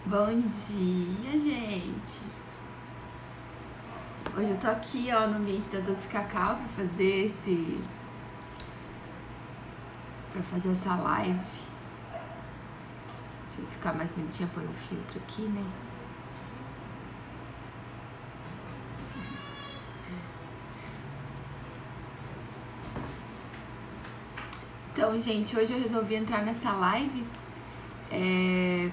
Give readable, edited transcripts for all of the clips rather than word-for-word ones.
Bom dia, gente! Hoje eu tô aqui, ó, no ambiente da Doce Cacau pra fazer essa live. Deixa eu ficar mais bonitinha, pôr um filtro aqui, né? Então, gente, hoje eu resolvi entrar nessa live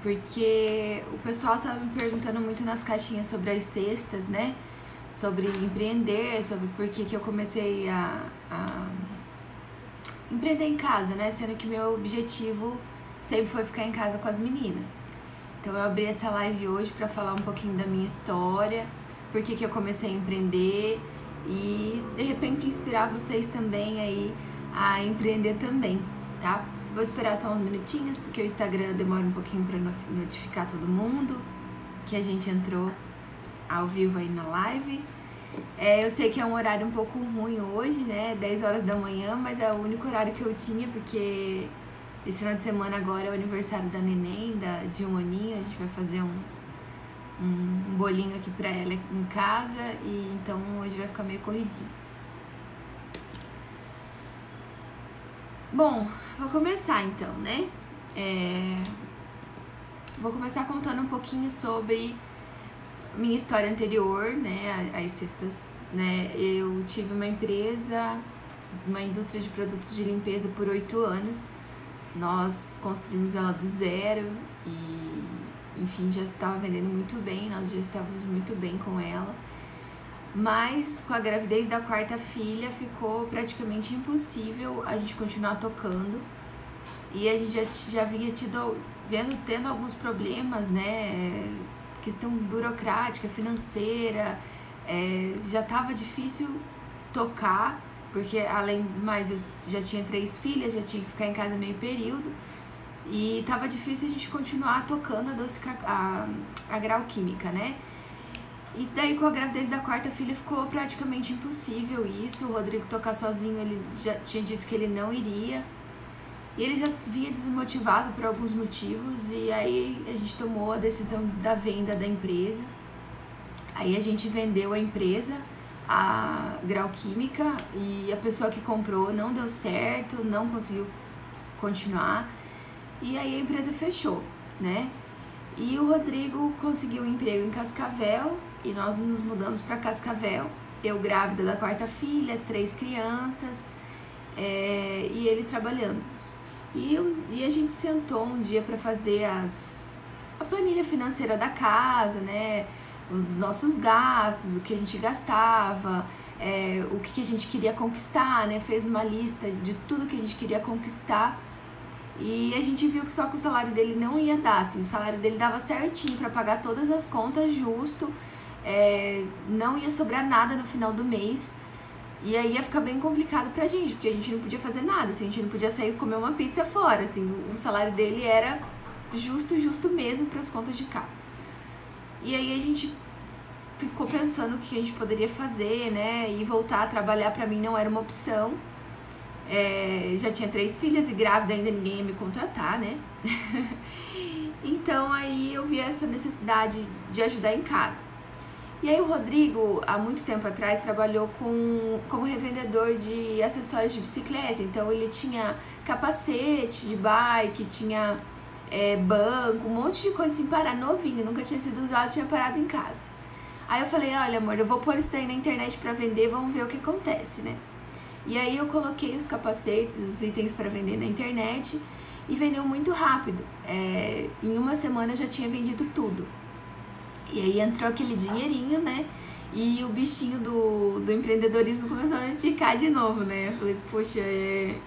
porque o pessoal tava me perguntando muito nas caixinhas sobre as cestas, né? Sobre empreender, sobre por que eu comecei a empreender em casa, né? Sendo que meu objetivo sempre foi ficar em casa com as meninas. Então eu abri essa live hoje para falar um pouquinho da minha história, por que eu comecei a empreender e de repente inspirar vocês também aí a empreender também, tá? Vou esperar só uns minutinhos porque o Instagram demora um pouquinho para notificar todo mundo que a gente entrou ao vivo aí na live. Eu sei que é um horário um pouco ruim hoje, né? 10 horas da manhã, mas é o único horário que eu tinha, porque esse final de semana agora é o aniversário da neném, de 1 aninho. A gente vai fazer um bolinho aqui pra ela em casa, e então hoje vai ficar meio corridinho. Bom, vou começar então, né? Vou começar contando um pouquinho sobre minha história anterior, né, às cestas, né? Eu tive uma empresa, uma indústria de produtos de limpeza por 8 anos. Nós construímos ela do zero e, enfim, já estava vendendo muito bem, nós já estávamos muito bem com ela. Mas com a gravidez da 4ª filha ficou praticamente impossível a gente continuar tocando. E a gente já vinha tendo alguns problemas, né? Questão burocrática, financeira, já estava difícil tocar, porque além do mais eu já tinha 3 filhas, já tinha que ficar em casa meio período, e estava difícil a gente continuar tocando a Grau Química, né? E daí com a gravidez da 4ª filha ficou praticamente impossível isso. O Rodrigo tocar sozinho, ele já tinha dito que ele não iria. E ele já vinha desmotivado por alguns motivos, e aí a gente tomou a decisão da venda da empresa. Aí a gente vendeu a empresa, a Grau Química, e a pessoa que comprou não deu certo, não conseguiu continuar, e aí a empresa fechou, né? E o Rodrigo conseguiu um emprego em Cascavel, e nós nos mudamos para Cascavel, eu grávida da 4ª filha, 3 crianças, e ele trabalhando. E a gente sentou um dia para fazer a planilha financeira da casa, né? Os nossos gastos, o que a gente gastava, o que a gente queria conquistar, né? Fez uma lista de tudo que a gente queria conquistar. E a gente viu que só que o salário dele não ia dar, assim, o salário dele dava certinho para pagar todas as contas justo, não ia sobrar nada no final do mês. E aí ia ficar bem complicado pra gente, porque a gente não podia fazer nada, assim, a gente não podia sair e comer uma pizza fora, assim, o salário dele era justo mesmo para as contas de casa. E aí a gente ficou pensando o que a gente poderia fazer, né, e voltar a trabalhar pra mim não era uma opção. Já tinha 3 filhas e grávida ainda ninguém ia me contratar, né? Então aí eu vi essa necessidade de ajudar em casa. E aí o Rodrigo, há muito tempo atrás, trabalhou como revendedor de acessórios de bicicleta. Então ele tinha capacete de bike, tinha banco, um monte de coisa assim, novinho, nunca tinha sido usado, tinha parado em casa. Aí eu falei, olha amor, eu vou pôr isso daí na internet pra vender, vamos ver o que acontece, né? E aí eu coloquei os capacetes, os itens pra vender na internet e vendeu muito rápido. Em uma semana eu já tinha vendido tudo. E aí entrou aquele dinheirinho, né? E o bichinho do empreendedorismo começou a me picar de novo, né? Eu falei, poxa,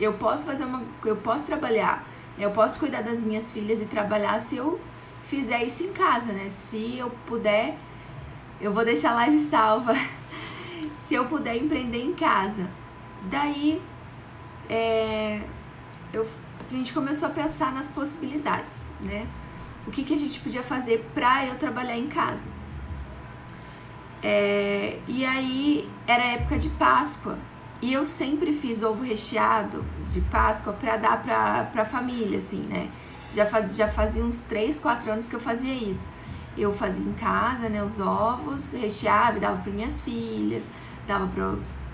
eu posso trabalhar, eu posso cuidar das minhas filhas e trabalhar se eu fizer isso em casa, né? Se eu puder, eu vou deixar a live salva, se eu puder empreender em casa. Daí, a gente começou a pensar nas possibilidades, né? O que a gente podia fazer pra eu trabalhar em casa. E aí, era época de Páscoa, e eu sempre fiz ovo recheado de Páscoa pra dar pra família, assim, né? já fazia uns 3, 4 anos que eu fazia isso. Eu fazia em casa, né, os ovos, recheava e dava para minhas filhas, dava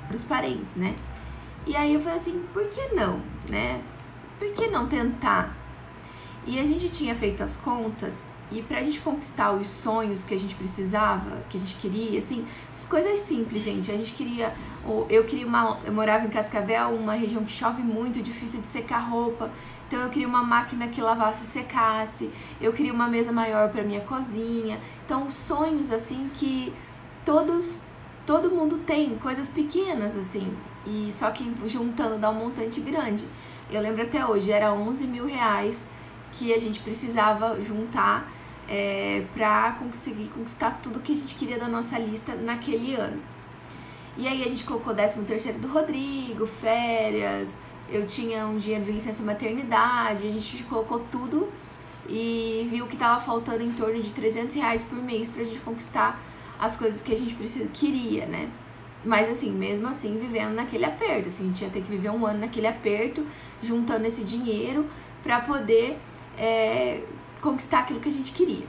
pros parentes, né? E aí eu falei assim, por que não, né? Por que não tentar? E a gente tinha feito as contas, e pra gente conquistar os sonhos que a gente precisava, que a gente queria, assim, coisas simples, gente. A gente queria, eu morava em Cascavel, uma região que chove muito, difícil de secar roupa. Então eu queria uma máquina que lavasse e secasse, eu queria uma mesa maior pra minha cozinha. Então sonhos, assim, que todo mundo tem, coisas pequenas, assim, e só que juntando dá um montante grande. Eu lembro até hoje, era 11 mil reais que a gente precisava juntar para conseguir conquistar tudo que a gente queria da nossa lista naquele ano. E aí a gente colocou 13º do Rodrigo, férias, eu tinha um dinheiro de licença maternidade, a gente colocou tudo e viu que tava faltando em torno de 300 reais por mês pra gente conquistar as coisas que a gente queria, né? Mas assim, mesmo assim, vivendo naquele aperto, assim, a gente ia ter que viver um ano naquele aperto, juntando esse dinheiro pra poder conquistar aquilo que a gente queria.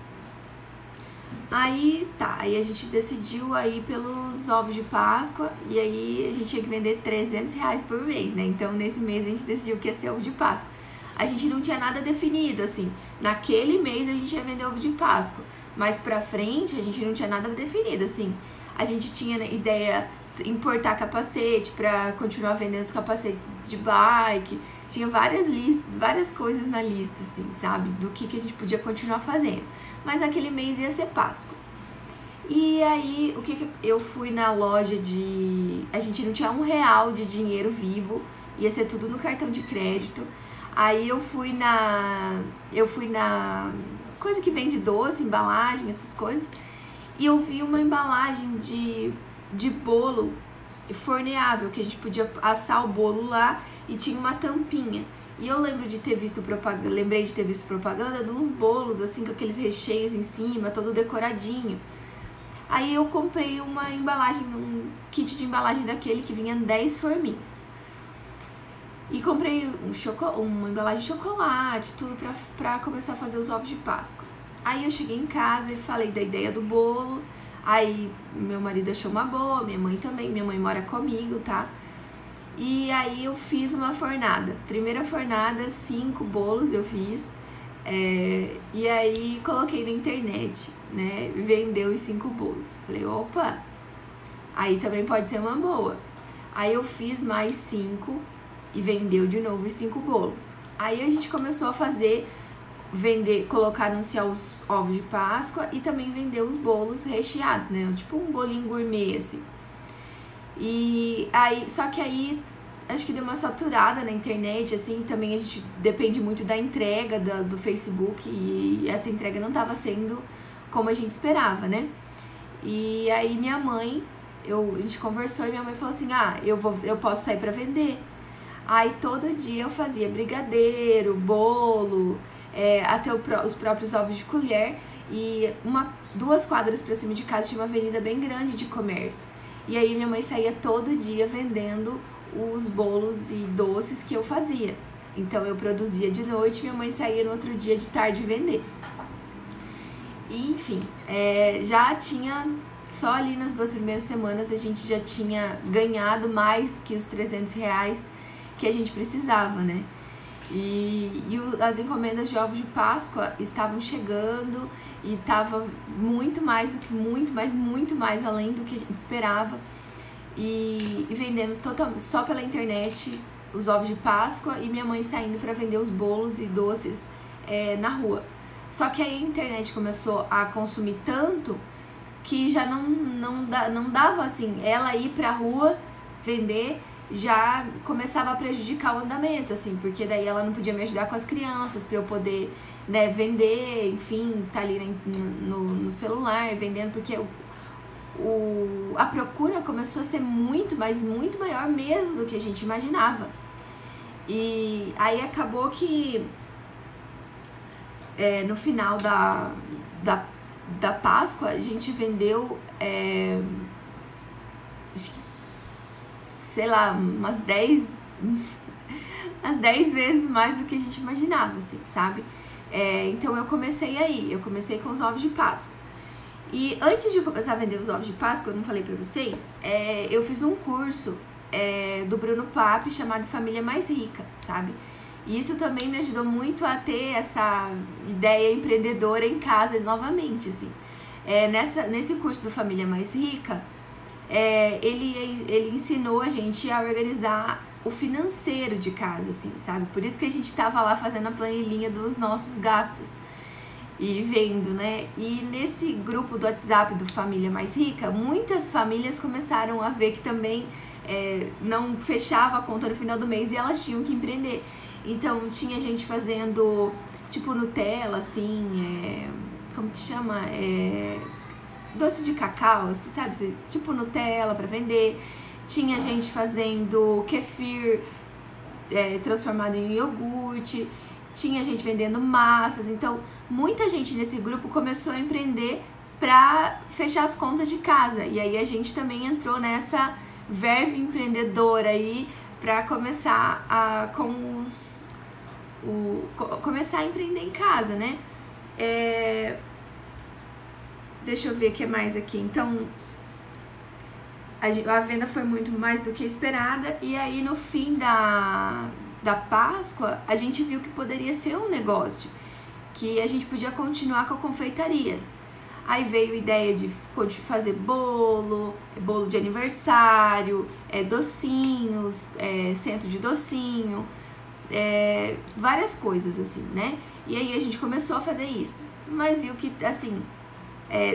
Aí aí a gente decidiu aí pelos ovos de Páscoa, e aí a gente tinha que vender 300 reais por mês, né? Então nesse mês a gente decidiu que ia ser ovo de Páscoa. A gente não tinha nada definido, assim, naquele mês a gente ia vender ovo de Páscoa, mas pra frente a gente não tinha nada definido, assim. A gente tinha ideia importar capacete para continuar vendendo os capacetes de bike, tinha várias coisas na lista, assim, sabe, do que a gente podia continuar fazendo, mas naquele mês ia ser Páscoa. E aí, eu fui na loja a gente não tinha R$1 de dinheiro vivo, ia ser tudo no cartão de crédito. Aí eu fui na coisa que vende doce, embalagem, essas coisas, e eu vi uma embalagem de bolo forneável, que a gente podia assar o bolo lá e tinha uma tampinha. E eu lembrei de ter visto propaganda de uns bolos, assim, com aqueles recheios em cima, todo decoradinho. Aí eu comprei uma embalagem, um kit de embalagem daquele que vinha 10 forminhas. E comprei uma embalagem de chocolate, tudo pra começar a fazer os ovos de Páscoa. Aí eu cheguei em casa e falei da ideia do bolo. Aí meu marido achou uma boa, minha mãe também, minha mãe mora comigo, tá? E aí eu fiz uma fornada. Primeira fornada, 5 bolos eu fiz. E aí coloquei na internet, né? Vendeu os 5 bolos. Falei, opa, aí também pode ser uma boa. Aí eu fiz mais 5 e vendeu de novo os 5 bolos. Aí a gente começou a anunciar os ovos de Páscoa e também vender os bolos recheados, né? Tipo um bolinho gourmet, assim. E aí, só que aí acho que deu uma saturada na internet, assim, também a gente depende muito da entrega do Facebook, e essa entrega não tava sendo como a gente esperava, né? E aí minha mãe, a gente conversou e minha mãe falou assim, eu posso sair pra vender. Aí todo dia eu fazia brigadeiro, bolo, até os próprios ovos de colher, e 2 quadras pra cima de casa tinha uma avenida bem grande de comércio. E aí minha mãe saía todo dia vendendo os bolos e doces que eu fazia. Então eu produzia de noite, minha mãe saía no outro dia de tarde vender. E enfim, já tinha, só ali nas 2 primeiras semanas a gente já tinha ganhado mais que os 300 reais que a gente precisava, né? E as encomendas de ovos de Páscoa estavam chegando e tava muito mais além do que a gente esperava. E vendemos só pela internet os ovos de Páscoa, e minha mãe saindo para vender os bolos e doces na rua. Só que aí a internet começou a consumir tanto que já não dava, assim, ela ir pra rua vender já começava a prejudicar o andamento, assim, porque daí ela não podia me ajudar com as crianças para eu poder, né, vender, enfim, tá ali no celular vendendo, porque a procura começou a ser muito maior mesmo do que a gente imaginava. E aí acabou que no final da Páscoa a gente vendeu acho que, sei lá, umas 10 vezes mais do que a gente imaginava, assim, sabe? Então eu comecei aí, eu comecei com os ovos de Páscoa. E antes de começar a vender os ovos de Páscoa, eu não falei pra vocês, eu fiz um curso do Bruno Pape chamado Família Mais Rica, sabe? E isso também me ajudou muito a ter essa ideia empreendedora em casa novamente, assim. Nesse curso do Família Mais Rica, ele ensinou a gente a organizar o financeiro de casa, assim, sabe? Por isso que a gente tava lá fazendo a planilhinha dos nossos gastos e vendo, né? E nesse grupo do WhatsApp do Família Mais Rica, muitas famílias começaram a ver que também não fechava a conta no final do mês e elas tinham que empreender. Então tinha gente fazendo tipo Nutella, assim, como que chama? Doce de cacau, assim, sabe? Tipo Nutella para vender. Tinha gente fazendo kefir transformado em iogurte. Tinha gente vendendo massas. Então, muita gente nesse grupo começou a empreender para fechar as contas de casa. E aí a gente também entrou nessa verve empreendedora aí para começar começar a empreender em casa, né? Deixa eu ver o que mais aqui. Então, a venda foi muito mais do que esperada. E aí, no fim da Páscoa, a gente viu que poderia ser um negócio, que a gente podia continuar com a confeitaria. Aí veio a ideia de fazer bolo de aniversário, docinhos, centro de docinho, várias coisas assim, né? E aí a gente começou a fazer isso, mas viu que, assim,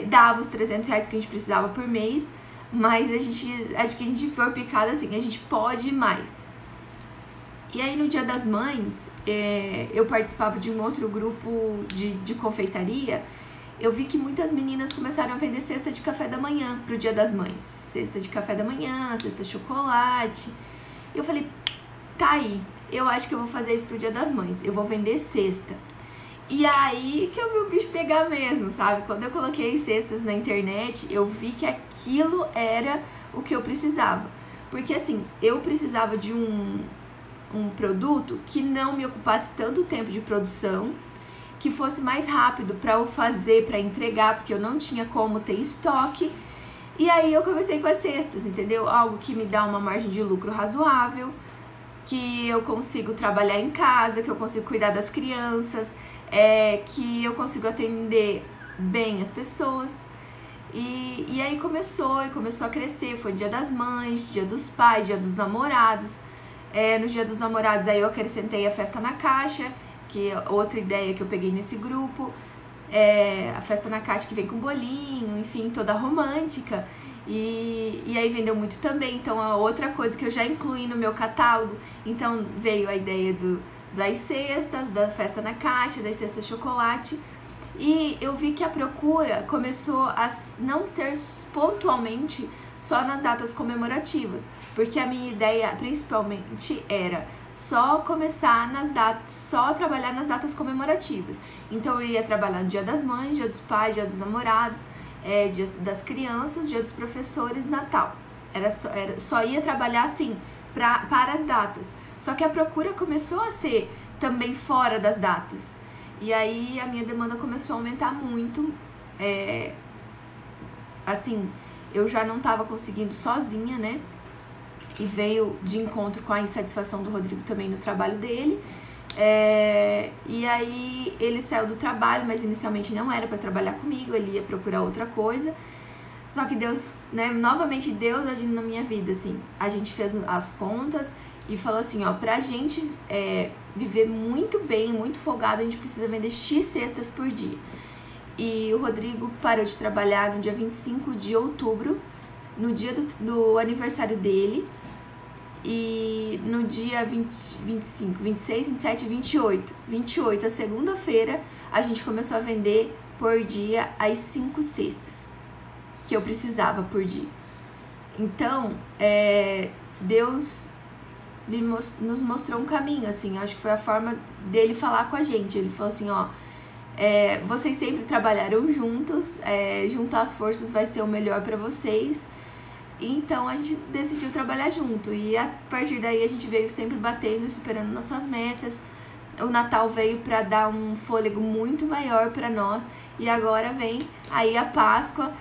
dava os R$300 que a gente precisava por mês, mas acho que a gente foi picado assim, a gente pode mais. E aí no Dia das Mães, eu participava de um outro grupo de confeitaria. Eu vi que muitas meninas começaram a vender cesta de café da manhã pro Dia das Mães. Cesta de café da manhã, cesta de chocolate. E eu falei, tá aí, eu acho que eu vou fazer isso pro Dia das Mães. Eu vou vender cesta. E aí que eu vi o bicho pegar mesmo, sabe? Quando eu coloquei cestas na internet, eu vi que aquilo era o que eu precisava. Porque assim, eu precisava de um produto que não me ocupasse tanto tempo de produção, que fosse mais rápido para eu fazer, para entregar, porque eu não tinha como ter estoque. E aí eu comecei com as cestas, entendeu? Algo que me dá uma margem de lucro razoável, que eu consigo trabalhar em casa, que eu consigo cuidar das crianças, que eu consigo atender bem as pessoas. E aí começou a crescer. Foi Dia das Mães, Dia dos Pais, Dia dos Namorados. No Dia dos Namorados aí eu acrescentei a festa na caixa, que é outra ideia que eu peguei nesse grupo. A festa na caixa que vem com bolinho, enfim, toda romântica. E aí vendeu muito também. Então a outra coisa que eu já incluí no meu catálogo. Então veio a ideia das cestas, da festa na caixa, das cestas de chocolate. E eu vi que a procura começou a não ser pontualmente só nas datas comemorativas, porque a minha ideia principalmente era só começar só trabalhar nas datas comemorativas. Então eu ia trabalhar no Dia das Mães, Dia dos Pais, Dia dos Namorados, Dia das Crianças, Dia dos Professores, Natal. Só ia trabalhar assim para as datas. Só que a procura começou a ser também fora das datas. E aí a minha demanda começou a aumentar muito. Assim, eu já não estava conseguindo sozinha, né? E veio de encontro com a insatisfação do Rodrigo também no trabalho dele. E aí ele saiu do trabalho, mas inicialmente não era para trabalhar comigo, ele ia procurar outra coisa. Só que Deus, né, novamente Deus agindo na minha vida, assim. A gente fez as contas e falou assim, ó, pra gente viver muito bem, muito folgado, a gente precisa vender X cestas por dia. E o Rodrigo parou de trabalhar no dia 25 de outubro, no dia do aniversário dele. E no dia 25, 26, 27 e 28. 28, a segunda-feira, a gente começou a vender por dia as 5 cestas que eu precisava por dia. Então, Deus nos mostrou um caminho, assim, acho que foi a forma dele falar com a gente. Ele falou assim, ó, vocês sempre trabalharam juntos, juntar as forças vai ser o melhor pra vocês. Então a gente decidiu trabalhar junto e a partir daí a gente veio sempre batendo e superando nossas metas, o Natal veio para dar um fôlego muito maior para nós, e agora vem aí a Páscoa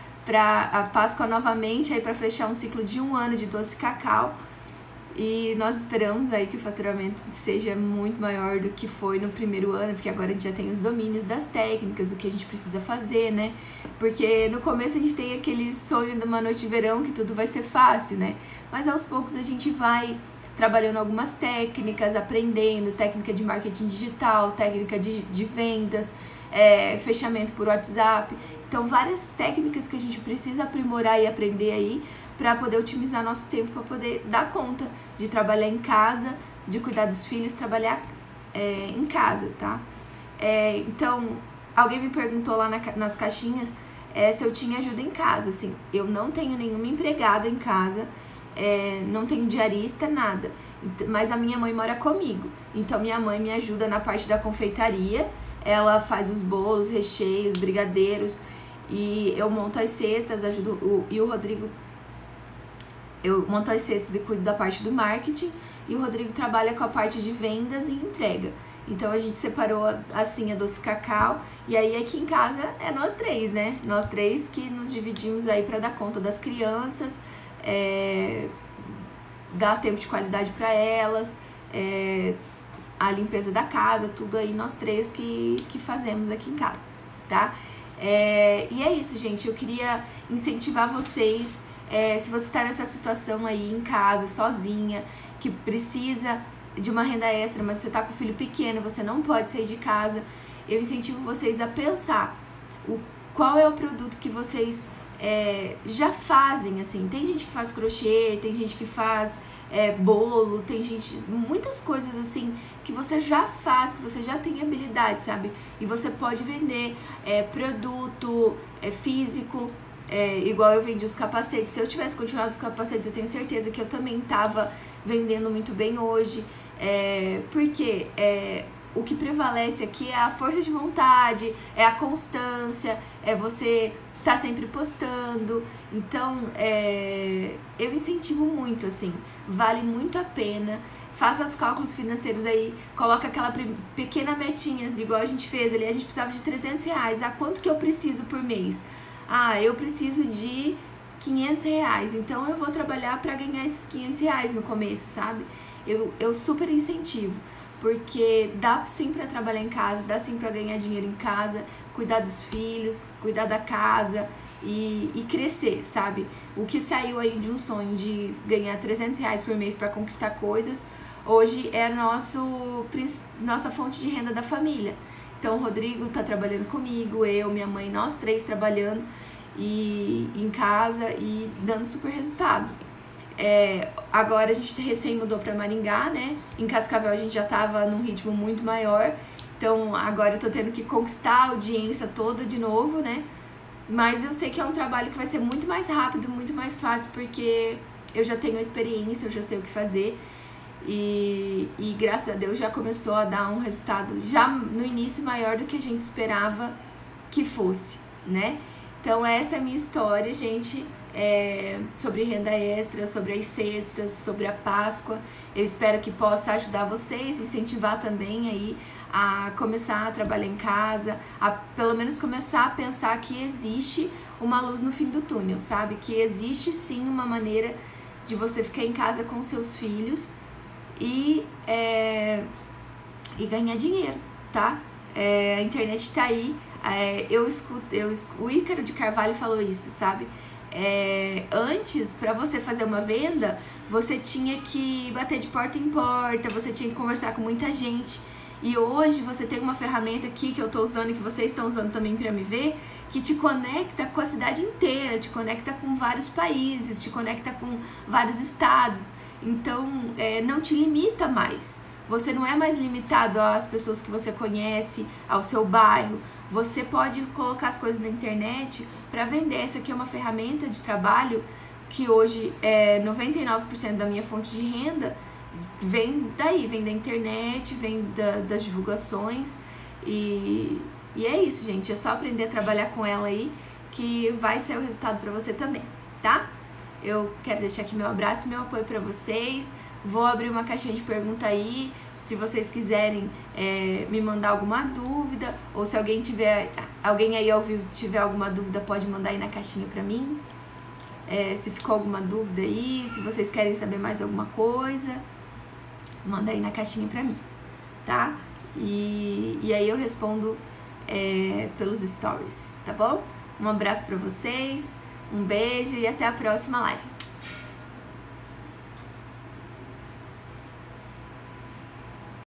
novamente aí para fechar um ciclo de 1 ano de doce cacau. E nós esperamos aí que o faturamento seja muito maior do que foi no primeiro ano, porque agora a gente já tem os domínios das técnicas, o que a gente precisa fazer, né? Porque no começo a gente tem aquele sonho de uma noite de verão que tudo vai ser fácil, né? Mas aos poucos a gente vai trabalhando algumas técnicas, aprendendo técnica de marketing digital, técnica de vendas, fechamento por WhatsApp. Então, várias técnicas que a gente precisa aprimorar e aprender aí para poder otimizar nosso tempo, para poder dar conta de trabalhar em casa, de cuidar dos filhos, trabalhar em casa, tá? Então, alguém me perguntou lá nas caixinhas se eu tinha ajuda em casa. Assim, eu não tenho nenhuma empregada em casa, não tenho diarista, nada. Mas a minha mãe mora comigo, então minha mãe me ajuda na parte da confeitaria. Ela faz os bolos, recheios, brigadeiros, e eu monto as cestas, ajudo e o Rodrigo. Eu monto as cestas e cuido da parte do marketing, e o Rodrigo trabalha com a parte de vendas e entrega. Então a gente separou assim a doce cacau, e aí aqui em casa é nós três, né? Nós três que nos dividimos aí para dar conta das crianças, dar tempo de qualidade para elas, a limpeza da casa, tudo aí nós três que fazemos aqui em casa, tá? E é isso, gente. Eu queria incentivar vocês, se você tá nessa situação aí em casa, sozinha, que precisa de uma renda extra, mas você tá com o filho pequeno, você não pode sair de casa, eu incentivo vocês a pensar qual é o produto que vocês já fazem, assim. Tem gente que faz crochê, tem gente que faz bolo, tem gente, muitas coisas assim que você já faz, que você já tem habilidade, sabe? E você pode vender produto físico, igual eu vendi os capacetes. Se eu tivesse continuado os capacetes, eu tenho certeza que eu também tava vendendo muito bem hoje, porque o que prevalece aqui é a força de vontade, é a constância, é você tá sempre postando. Então, eu incentivo muito, assim, vale muito a pena. Faça os cálculos financeiros aí, coloca aquela pequena metinha, igual a gente fez ali. A gente precisava de R$300, quanto que eu preciso por mês? Eu preciso de R$500, então eu vou trabalhar para ganhar esses R$500 no começo, sabe? Eu super incentivo, porque dá sim pra trabalhar em casa, dá sim pra ganhar dinheiro em casa, cuidar dos filhos, cuidar da casa e crescer, sabe? O que saiu aí de um sonho de ganhar R$300 por mês pra conquistar coisas, hoje é nossa fonte de renda da família. Então o Rodrigo tá trabalhando comigo, eu, minha mãe, nós três trabalhando em casa e dando super resultado. Agora a gente recém mudou pra Maringá, né? Em Cascavel a gente já tava num ritmo muito maior, então agora eu tô tendo que conquistar a audiência toda de novo, né? Mas eu sei que é um trabalho que vai ser muito mais rápido, muito mais fácil, porque eu já tenho experiência, eu já sei o que fazer, e graças a Deus já começou a dar um resultado já no início maior do que a gente esperava que fosse, né? Então essa é a minha história, gente. Sobre renda extra, sobre as cestas, sobre a Páscoa. Eu espero que possa ajudar vocês, incentivar também aí a começar a trabalhar em casa, a pelo menos começar a pensar que existe uma luz no fim do túnel, sabe? Que existe sim uma maneira de você ficar em casa com seus filhos e ganhar dinheiro, tá? A internet tá aí. O Ícaro de Carvalho falou isso, sabe? Antes, para você fazer uma venda, você tinha que bater de porta em porta, você tinha que conversar com muita gente. E hoje você tem uma ferramenta aqui que eu tô usando e que vocês estão usando também para me ver, que te conecta com a cidade inteira, te conecta com vários países, te conecta com vários estados. Então, não te limita mais. Você não é mais limitado às pessoas que você conhece, ao seu bairro. Você pode colocar as coisas na internet para vender. Essa aqui é uma ferramenta de trabalho que hoje 99% da minha fonte de renda vem daí, vem da internet, vem das divulgações. E é isso, gente. É só aprender a trabalhar com ela aí que vai ser o resultado para você também, tá? Eu quero deixar aqui meu abraço e meu apoio para vocês. Vou abrir uma caixinha de pergunta aí. Se vocês quiserem me mandar alguma dúvida, ou se alguém aí ao vivo tiver alguma dúvida, pode mandar aí na caixinha pra mim. Se ficou alguma dúvida aí, se vocês querem saber mais alguma coisa, manda aí na caixinha pra mim, tá? E aí eu respondo pelos stories, tá bom? Um abraço pra vocês, um beijo e até a próxima live.